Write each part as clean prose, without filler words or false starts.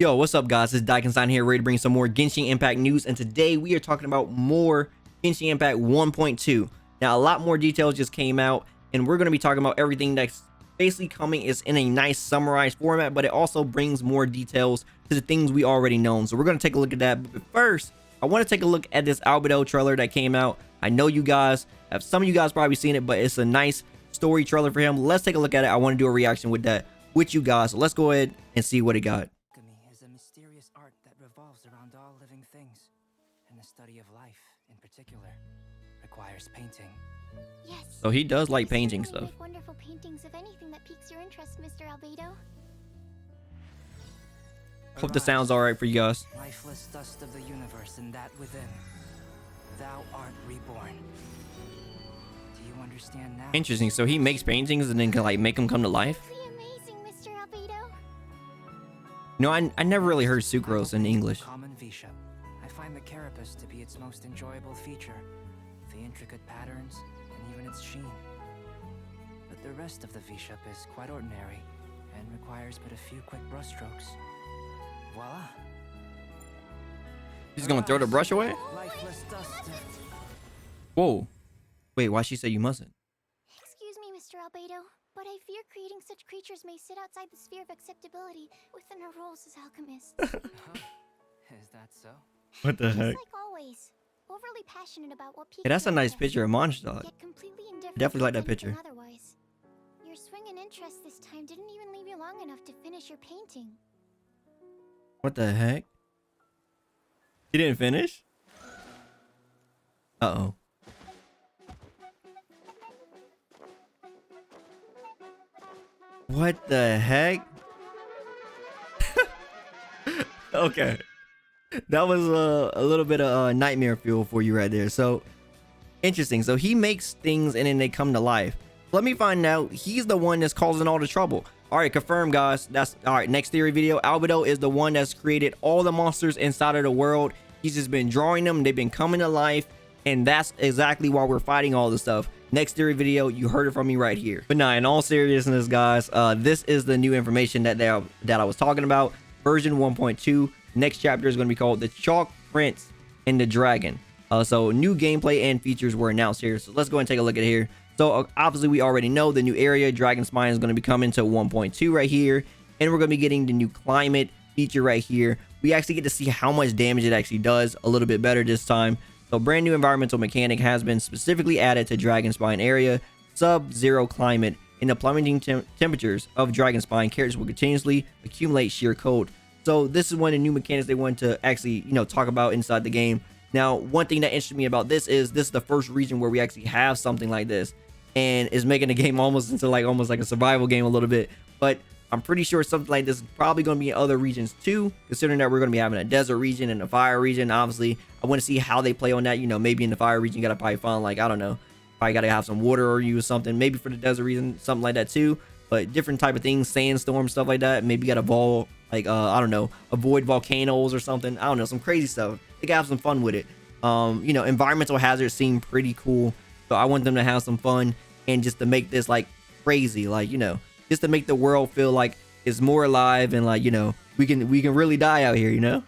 Yo, what's up guys? It's Dragonspine here, ready to bring some more Genshin Impact news, and today we are talking about more Genshin Impact 1.2. Now, a lot more details just came out, and we're going to be talking about everything that's basically coming is in a nice summarized format, but it also brings more details to the things we already know. So we're going to take a look at that. But first, I want to take a look at this Albedo trailer that came out. I know you guys have, some of you guys probably seen it, but it's a nice story trailer for him. Let's take a look at it. I want to do a reaction with that with you guys. So let's go ahead and see what it got. Is a mysterious art that revolves around all living things, and the study of life in particular requires painting. Yes. So he does like painting stuff. Make wonderful paintings of anything that piques your interest, Mr. Albedo. Hope the sound's all right for you guys. Lifeless dust of the universe and that within. Thou art reborn. Do you understand now? Interesting. So he makes paintings and then can like make them come to life. Amazing, Mr. Albedo. No, I never really heard sucrose in English. Common V-shape. I find the carapace to be its most enjoyable feature. The intricate patterns and even its sheen. But the rest of the V-shape is quite ordinary and requires but a few quick brushstrokes. Voila. He's gonna throw the brush away? Lifeless dust. Whoa. Wait, why she say you mustn't? Excuse me, Mr. Albedo, but I fear creating such creatures may sit outside the sphere of acceptability within our roles as alchemists. Is that so? What the heck? Just like always, overly passionate about what people. Hey, that's a nice picture of Mondstadt. Yet completely indifferent Definitely like to that picture. anything otherwise. Your swing and interest this time didn't even leave you long enough to finish your painting. What the heck? He didn't finish? Uh-oh. What the heck? Okay. That was a little bit of nightmare fuel for you right there. So, interesting. So he makes things and then they come to life. Let me find out. He's the one that's causing all the trouble. All right, confirm, guys. That's all right. Next theory video. Albedo is the one that's created all the monsters inside of the world. He's just been drawing them. They've been coming to life, and that's exactly why we're fighting all this stuff. Next theory video, you heard it from me right here. But nah, in all seriousness, guys, this is the new information that I was talking about. Version 1.2. Next chapter is going to be called The Chalk Prince and the Dragon. So new gameplay and features were announced here. So let's go and take a look at it here. So obviously we already know the new area Dragonspine is going to be coming to 1.2 right here, and we're going to be getting the new climate feature right here. We actually get to see how much damage it actually does a little bit better this time. So brand new environmental mechanic has been specifically added to Dragonspine area. Sub-zero climate. In the plummeting temperatures of Dragonspine, characters will continuously accumulate sheer cold. So this is one of the new mechanics they want to actually, talk about inside the game. Now, one thing that interested me about this is the first region where we actually have something like this, and is making the game almost into almost like a survival game a little bit. But I'm pretty sure something like this is probably going to be in other regions too, considering that we're going to be having a desert region and a fire region. Obviously, I want to see how they play on that. Maybe in the fire region, you got to probably find I don't know, probably got to have some water or use something. Maybe for the desert region, something like that too. But different type of things, sandstorm, stuff like that. Maybe you got to I don't know, avoid volcanoes or something. I don't know, some crazy stuff. They can have some fun with it. Environmental hazards seem pretty cool, so I want them to have some fun and just to make this crazy, just to make the world feel like it's more alive and we can really die out here.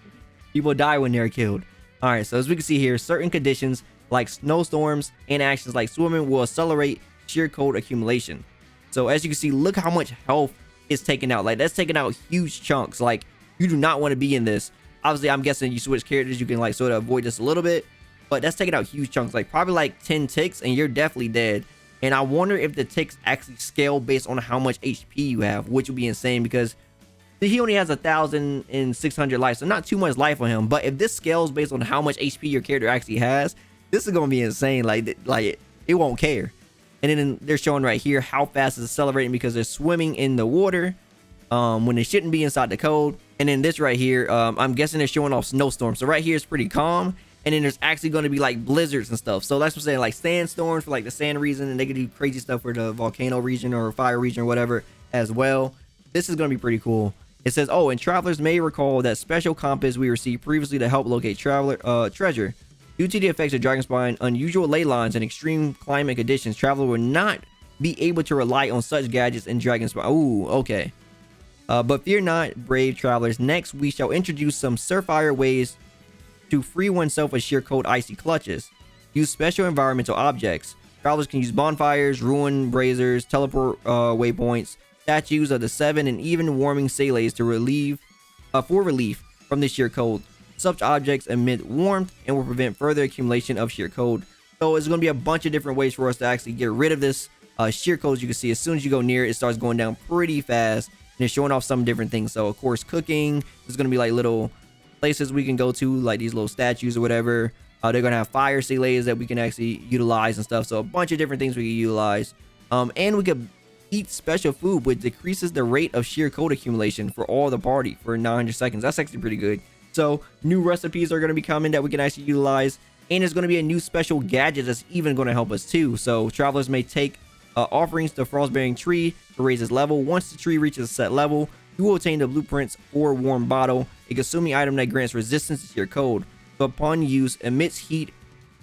People die when they're killed. All right, so as we can see here, certain conditions like snowstorms and actions like swimming will accelerate sheer cold accumulation. So as you can see, look how much health is taken out. That's taking out huge chunks. You do not want to be in this. Obviously, I'm guessing you switch characters, you can sort of avoid this a little bit, but that's taking out huge chunks, probably 10 ticks and you're definitely dead. And I wonder if the ticks actually scale based on how much HP you have, which would be insane because he only has 1,600 life, so not too much life on him. But if this scales based on how much HP your character actually has, this is gonna be insane. It won't care. And then they're showing right here how fast it's accelerating because they're swimming in the water when they shouldn't be inside the cold. And then this right here, I'm guessing they're showing off snowstorms. So right here is pretty calm. And then there's actually going to be blizzards and stuff. So that's what I'm saying, sandstorms for the sand region, and they can do crazy stuff for the volcano region or fire region or whatever as well. This is going to be pretty cool. It says, and travelers may recall that special compass we received previously to help locate treasure. Due to the effects of Dragonspine, unusual ley lines, and extreme climate conditions, travelers will not be able to rely on such gadgets in Dragonspine. Ooh, okay. But fear not, brave travelers. Next, we shall introduce some surefire ways to free oneself of sheer cold icy clutches. Use special environmental objects. Travelers can use bonfires, ruin braziers, teleport waypoints, statues of the seven, and even warming selays to relieve from the sheer cold. Such objects emit warmth and will prevent further accumulation of sheer cold. So it's going to be a bunch of different ways for us to actually get rid of this sheer cold. As you can see, as soon as you go near it, it starts going down pretty fast, and it's showing off some different things. So of course, cooking, there's going to be like little places we can go to, like these little statues or whatever. They're going to have fire selays that we can actually utilize and stuff. So a bunch of different things we can utilize. And we could eat special food, which decreases the rate of sheer cold accumulation for all the party for 900 seconds. That's actually pretty good. So new recipes are going to be coming that we can actually utilize. And there's going to be a new special gadget that's even going to help us too. So travelers may take offerings to Frostbearing Tree to raise its level. Once the tree reaches a set level, you will obtain the blueprints for Warm Bottle, a consuming item that grants resistance to sheer cold. So upon use, emits heat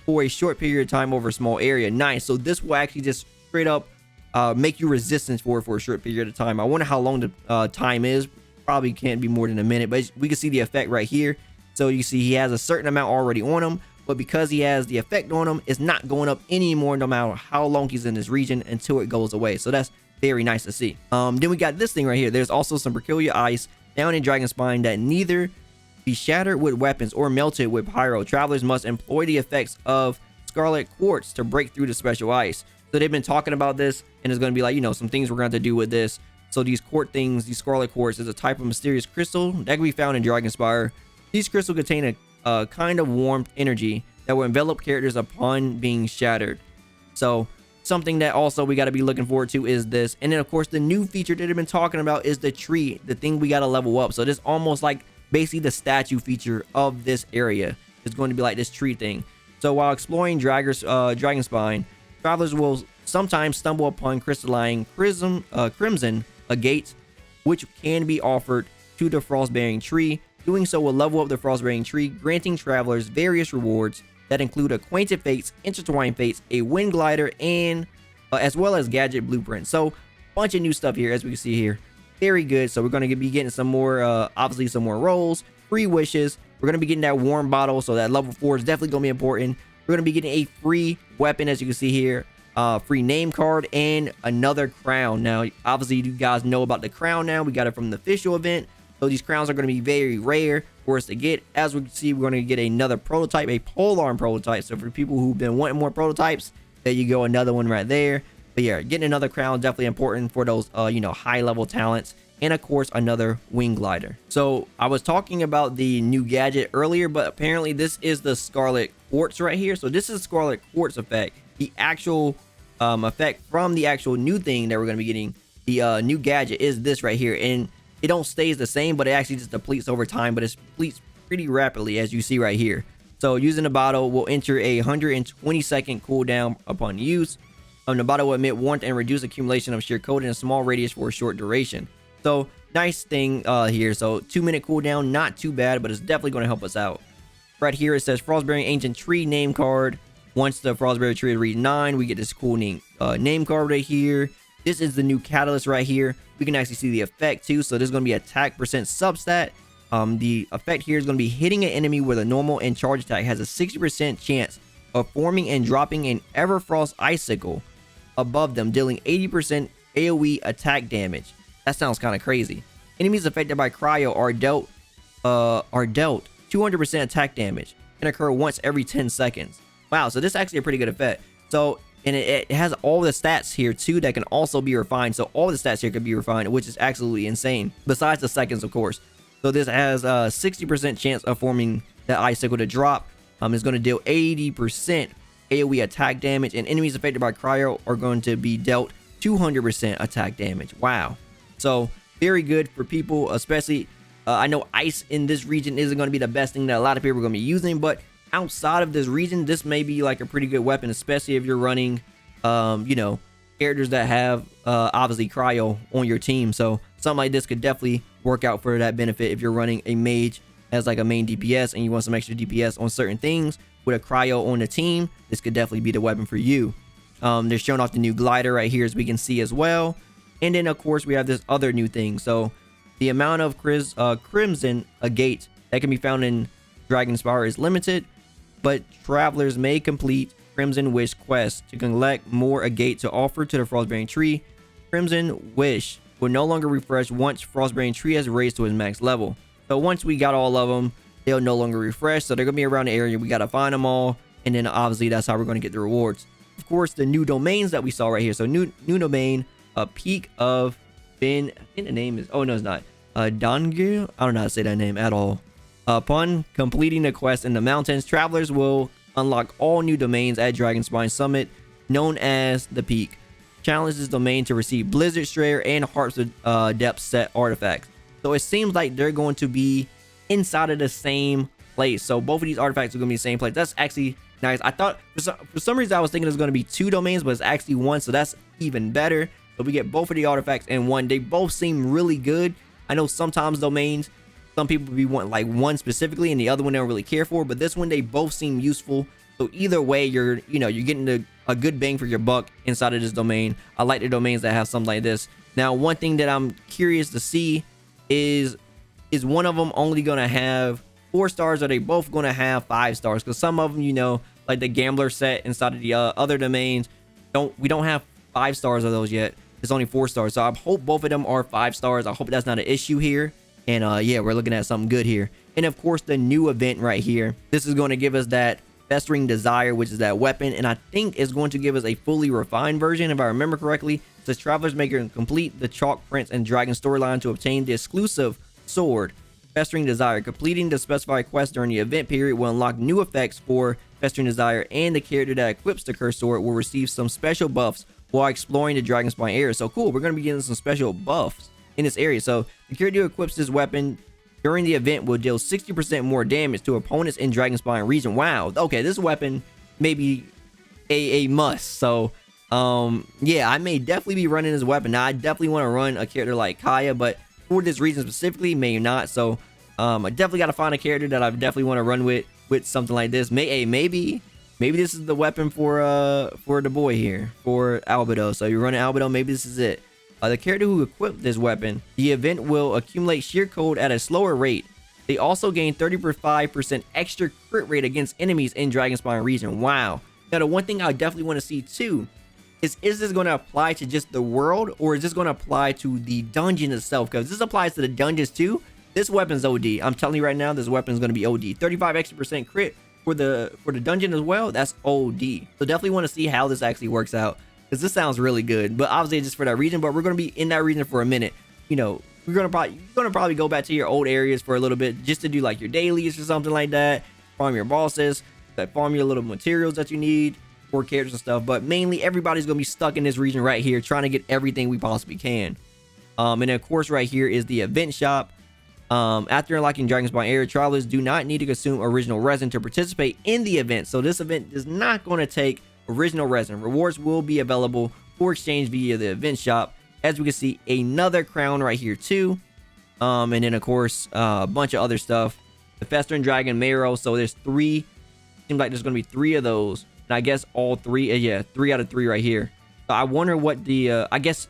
for a short period of time over a small area. Nice. So this will actually just straight up make you resistant for a short period of time. I wonder how long the time is. Probably can't be more than a minute, but we can see the effect right here. So you see he has a certain amount already on him, but because he has the effect on him, it's not going up anymore no matter how long he's in this region until it goes away. So that's very nice to see. Then we got this thing right here. There's also some peculiar ice down in Dragonspine that neither be shattered with weapons or melted with pyro. Travelers must employ the effects of scarlet quartz to break through the special ice. So they've been talking about this, and it's going to be like, you know, some things we're going to have to do with this. So these quartz things, these scarlet quartz, is a type of mysterious crystal that can be found in Dragonspire. These crystals contain a kind of warmth energy that will envelop characters upon being shattered. So something that also we got to be looking forward to is this. And then of course the new feature that they've been talking about is the tree, the thing we got to level up. So this almost like basically the statue feature of this area is going to be like this tree thing. So while exploring Dragonspine, travelers will sometimes stumble upon crystalline crimson, a gate, which can be offered to the Frostbearing Tree. Doing so will level up the Frostbearing Tree, granting travelers various rewards that include acquainted fates, intertwined fates, a wind glider, and as well as gadget blueprints. So bunch of new stuff here, as we can see here. Very good. So we're going to be getting some more, obviously some more rolls, free wishes. We're going to be getting that warm bottle, so that level 4 is definitely going to be important. We're going to be getting a free weapon, as you can see here, free name card, and another crown. Now, obviously, you guys know about the crown now. We got it from the official event. So these crowns are going to be very rare for us to get. As we can see, we're going to get another prototype, a polearm prototype. So for people who've been wanting more prototypes, there you go, another one right there. But yeah, getting another crown definitely important for those, you know, high level talents. And of course, another wing glider. So I was talking about the new gadget earlier, but apparently this is the Scarlet Quartz right here. So this is Scarlet Quartz effect. The actual effect from the actual new thing that we're going to be getting, the new gadget, is this right here. And it don't stays the same, but it actually just depletes over time, but it depletes pretty rapidly, as you see right here. So using the bottle will enter a 120-second cooldown upon use. The bottle will emit warmth and reduce accumulation of sheer cold in a small radius for a short duration. So nice thing here. So 2-minute cooldown, not too bad, but it's definitely going to help us out. Right here it says Frostbearing Ancient Tree name card. Once the Frostbearing Tree reaches 9, we get this cool name card right here. This is the new catalyst right here. We can actually see the effect too. So there's going to be attack percent substat. The effect here is going to be hitting an enemy with a normal and charge attack has a 60% chance of forming and dropping an Everfrost icicle above them, dealing 80% AoE attack damage. That sounds kind of crazy. Enemies affected by cryo are dealt 200% attack damage and occur once every 10 seconds. Wow, so this is actually a pretty good effect. So, and it has all the stats here too that can also be refined. So all the stats here can be refined, which is absolutely insane. Besides the seconds, of course. So this has a 60% chance of forming that icicle to drop. It's going to deal 80% AoE attack damage, and enemies affected by cryo are going to be dealt 200% attack damage. Wow. So very good for people, especially I know ice in this region isn't going to be the best thing that a lot of people are going to be using, but outside of this region, this may be like a pretty good weapon, especially if you're running, you know, characters that have obviously cryo on your team. So something like this could definitely work out for that benefit if you're running a mage as like a main DPS and you want some extra DPS on certain things with a cryo on the team. This could definitely be the weapon for you. They're showing off the new glider right here, as we can see as well. And then of course we have this other new thing. So The amount of crimson agate that can be found in Dragonspire is limited, but travelers may complete Crimson Wish quest to collect more agate to offer to the Frostbearing tree. Crimson Wish will no longer refresh once Frostbearing tree has raised to its max level. So once we got all of them, they'll no longer refresh. So they're gonna be around the area. We gotta find them all, and then obviously that's how we're gonna get the rewards. Of course, the new domains that we saw right here. So new domain, a peak of Ben. I think the name is. Oh no, it's not. Dongil. I don't know how to say that name at all. Upon completing the quest in the mountains, travelers will unlock all new domains at Dragonspine Summit, known as the Peak. Challenge this domain to receive Blizzard Strayer and Hearts of Depth set artifacts. So it seems like they're going to be inside of the same place. So both of these artifacts are going to be the same place. That's actually nice. I thought for some reason I was thinking it was going to be 2 domains, but it's actually 1. So that's even better. So we get both of the artifacts in 1. They both seem really good. I know sometimes domains, some people be want like one specifically and the other one they don't really care for, but this one they both seem useful. So either way, you're getting a good bang for your buck inside of this domain. I like the domains that have something like this. Now, one thing that I'm curious to see is one of them only gonna have 4 stars, or are they both gonna have 5 stars? Because some of them, like the gambler set inside of the other domains, we don't have 5 stars of those yet. It's only 4 stars. So I hope both of them are 5 stars. I hope that's not an issue here. And yeah, we're looking at something good here. And of course, the new event right here. This is going to give us that Festering Desire, which is that weapon. And I think it's going to give us a fully refined version, if I remember correctly. It says travelers may complete the Chalk Prince and Dragon storyline to obtain the exclusive sword, Festering Desire. Completing the specified quest during the event period will unlock new effects for Festering Desire, and the character that equips the cursed sword will receive some special buffs while exploring the Dragonspine area. So cool, we're going to be getting some special buffs in this area. So the character who equips this weapon during the event will deal 60% more damage to opponents in Dragonspine region. Wow. Okay, this weapon may be a must. So yeah, I may definitely be running this weapon. Now I definitely want to run a character like Kaya, but for this reason specifically, may not. So I definitely got to find a character that I definitely want to run with something like this. Maybe this is the weapon for the boy here, for Albedo. So you're running Albedo, maybe this is it. The character who equipped this weapon, the event will accumulate sheer code at a slower rate. They also gain 35% extra crit rate against enemies in Dragonspine region. Wow. Now the one thing I definitely want to see too is this going to apply to just the world, or is this going to apply to the dungeon itself? Because this applies to the dungeons too. This weapon's OD. I'm telling you right now, this weapon is going to be OD. 35 extra % crit for the dungeon as well. That's OD. So definitely want to see how this actually works out, because this sounds really good. But obviously just for that region, but we're going to be in that region for a minute. You're going to probably go back to your old areas for a little bit just to do like your dailies or something like that, farm your bosses, farm your little materials that you need for characters and stuff. But mainly everybody's going to be stuck in this region right here trying to get everything we possibly can. And then of course right here is the event shop. After unlocking Dragonspine area, travelers do not need to consume original resin to participate in the event. So this event is not going to take original resin. Rewards will be available for exchange via the event shop. As we can see, another crown right here too. And then of course a bunch of other stuff. The Festering Dragon Marrow. So there's 3. Seems like there's going to be 3 of those. And I guess all 3. Yeah, 3 out of 3 right here. So I wonder what the I guess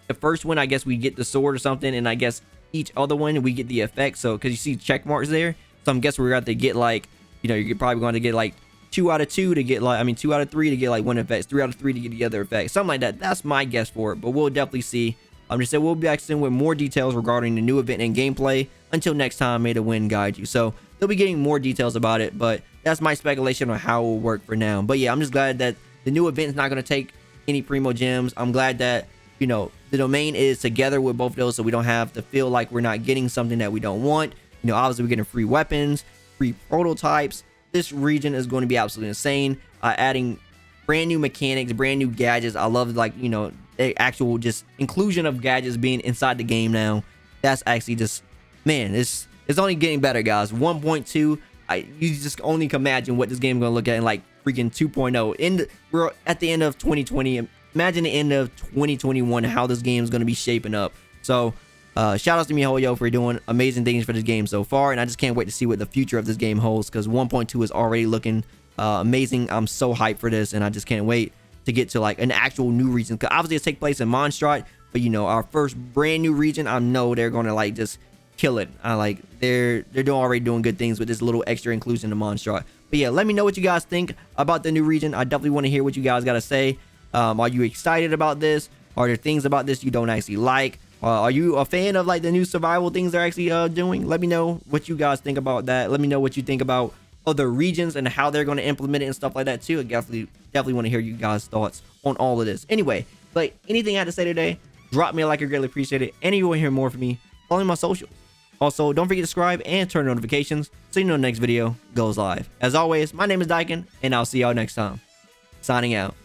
the first one, I guess we get the sword or something, and I guess each other one we get the effect. So because you see check marks there, so I'm guessing we're going to get like, you're probably going to get like 2 out of 2 to get like, 2 out of 3 to get like 1 effect, 3 out of 3 to get the other effect, something like that. That's my guess for it, but we'll definitely see. I'm just saying we'll be back soon with more details regarding the new event and gameplay. Until next time, may the wind guide you. So they'll be getting more details about it, but that's my speculation on how it will work for now. But yeah, I'm just glad that the new event is not going to take any primo gems. I'm glad that the domain is together with both of those, so we don't have to feel like we're not getting something that we don't want. Obviously we're getting free weapons, free prototypes. This region is going to be absolutely insane. Adding brand new mechanics, brand new gadgets. I love the actual just inclusion of gadgets being inside the game now. That's actually just, man, it's only getting better, guys. 1.2, you just only can imagine what this game is going to look at in like freaking 2.0. We're at the end of 2020. Imagine the end of 2021, how this game is going to be shaping up. So shout out to MiHoYo for doing amazing things for this game so far, and I just can't wait to see what the future of this game holds, because 1.2 is already looking amazing. I'm so hyped for this, and I just can't wait to get to like an actual new region, because obviously it takes place in Mondstadt, But you know, our first brand new region, I know they're gonna like just kill it. I like they're already doing good things with this little extra inclusion of Monstrat. But yeah, let me know what you guys think about the new region. I definitely want to hear what you guys got to say. Are you excited about this? Are there things about this you don't actually like? Are you a fan of like the new survival things they're actually doing? Let me know what you guys think about that. Let me know what you think about other regions and how they're going to implement it and stuff like that too. I definitely want to hear you guys' thoughts on all of this. Anyway, like anything I had to say today, drop me a like, I greatly appreciate it. And if you want to hear more from me, follow me on my socials. Also, don't forget to subscribe and turn notifications so you know the next video goes live. As always, my name is Daikin, and I'll see y'all next time. Signing out.